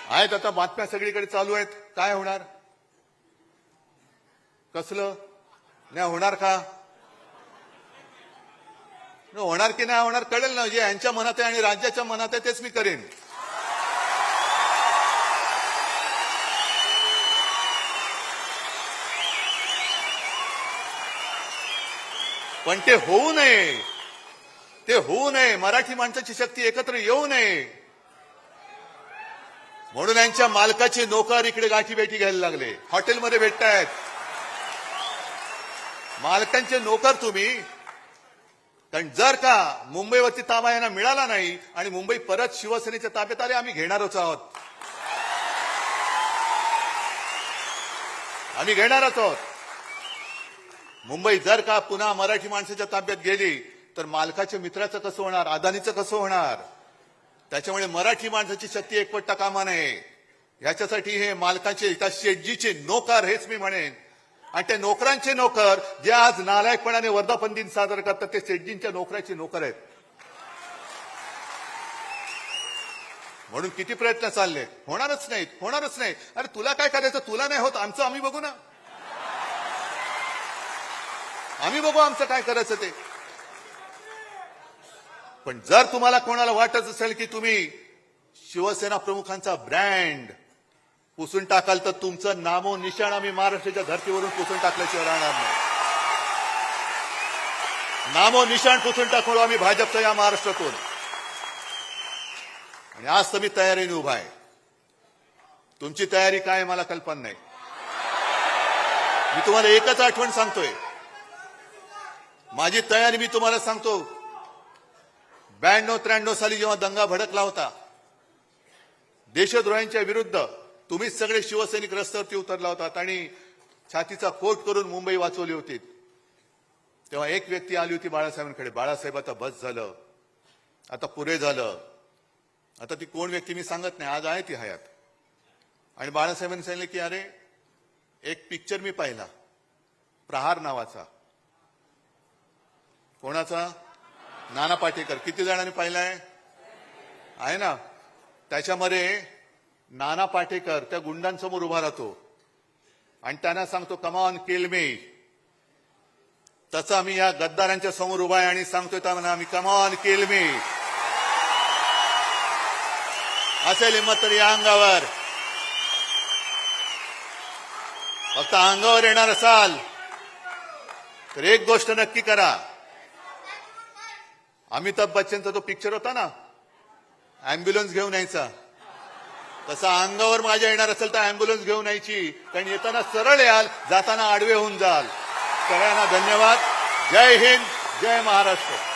आहेत आता बातम्या सगळीकडे चालू आहेत. काय होणार? कसलं नाही होणार का? होणार की नाही होणार कळेल ना. जे यांच्या मनात आहे आणि राज्याच्या मनात आहे तेच मी करेन. पण ते होऊ नये, ते होऊ नये. मराठी माणसाची शक्ती एकत्र येऊ नये म्हणून यांच्या मालकाचे नोकर इकडे गाठीभेटी घ्यायला लागले. हॉटेलमध्ये भेटतायत मालकांचे नोकर तुम्ही. कारण जर का मुंबईवरती ताबा यांना मिळाला नाही आणि मुंबई परत शिवसेनेच्या ताब्यात आले, आम्ही घेणारच आहोत. आम्ही घेणारच आहोत. मुंबई जर का पुन्हा मराठी माणसाच्या ताब्यात गेली तर मालकाच्या मित्राचं कसं होणार, अदानीचं कसं होणार. त्याच्यामुळे मराठी माणसाची शक्ती एकवटता कामा नये. याच्यासाठी हे मालकाचे त्या शेटजीचे नोकर, हेच मी म्हणेन. आणि त्या नोकरांचे नोकर जे आज नालायकपणाने वर्धापन दिन साजरा करतात ते शेटजींच्या नोकराचे नोकर आहेत. म्हणून किती प्रयत्न चालले, होणारच नाहीत, होणारच नाही. अरे तुला काय करायचं, तुला नाही होत, आमचं आम्ही बघू ना. आम्ही बघू आमचं काय करायचं ते. पण जर तुम्हाला कोणाला वाटत असेल की तुम्ही शिवसेना प्रमुखांचा ब्रँड पुसून टाकाल तर तुमचं नामो निशाण आम्ही महाराष्ट्राच्या धर्तीवरून पुसून टाकल्याशिवाय राहणार नाही. नामो निशाण पुसून टाकू आम्ही भाजपचं या महाराष्ट्रातून. आणि आज तर मी तयारीने उभा आहे. तुमची तयारी काय मला कल्पना नाही. मी तुम्हाला एकच आठवण सांगतोय. माझी तयारी मी तुम्हाला सांगतो. 92-93 साली जेव्हा दंगा भडकला होता देशद्रोह्यांच्या विरुद्ध, तुम्हीच सगळे शिवसैनिक रस्त्यावरती उतरला होतात आणि छातीचा कोट करून मुंबई वाचवली होती. तेव्हा एक व्यक्ती आली होती बाळासाहेबांकडे. बाळासाहेब आता बस झालं, आता पुरे झालं. आता ती कोण व्यक्ती मी सांगत नाही, आज आहे ती हयात. आणि बाळासाहेबांनी सांगितलं की अरे एक पिक्चर मी पाहिला प्रहार नावाचा. कोणाचा? नाना पाटेकर. किती जणांनी पाहिलाय? आहे ना. त्याच्यामध्ये नाना पाटेकर त्या गुंडांसमोर उभा राहतो आणि त्यांना सांगतो कम ऑन किल मी. तसं आम्ही या गद्दारांच्या समोर उभा आहे आणि सांगतोय त्यांना आम्ही कम ऑन किल मी. असेल हिंमत तर या अंगावर. फक्त अंगावर येणार असाल तर एक गोष्ट नक्की करा. अमिताभ बच्चनचा तो पिक्चर होता ना, अँब्युलन्स घेऊन यायचा, तसा अंगावर माझ्या येणार असेल तर अँब्युलन्स घेऊन यायची. कारण येताना सरळ याल, जाताना आडवे होऊन जाल. सगळ्यांना धन्यवाद. जय हिंद, जय महाराष्ट्र.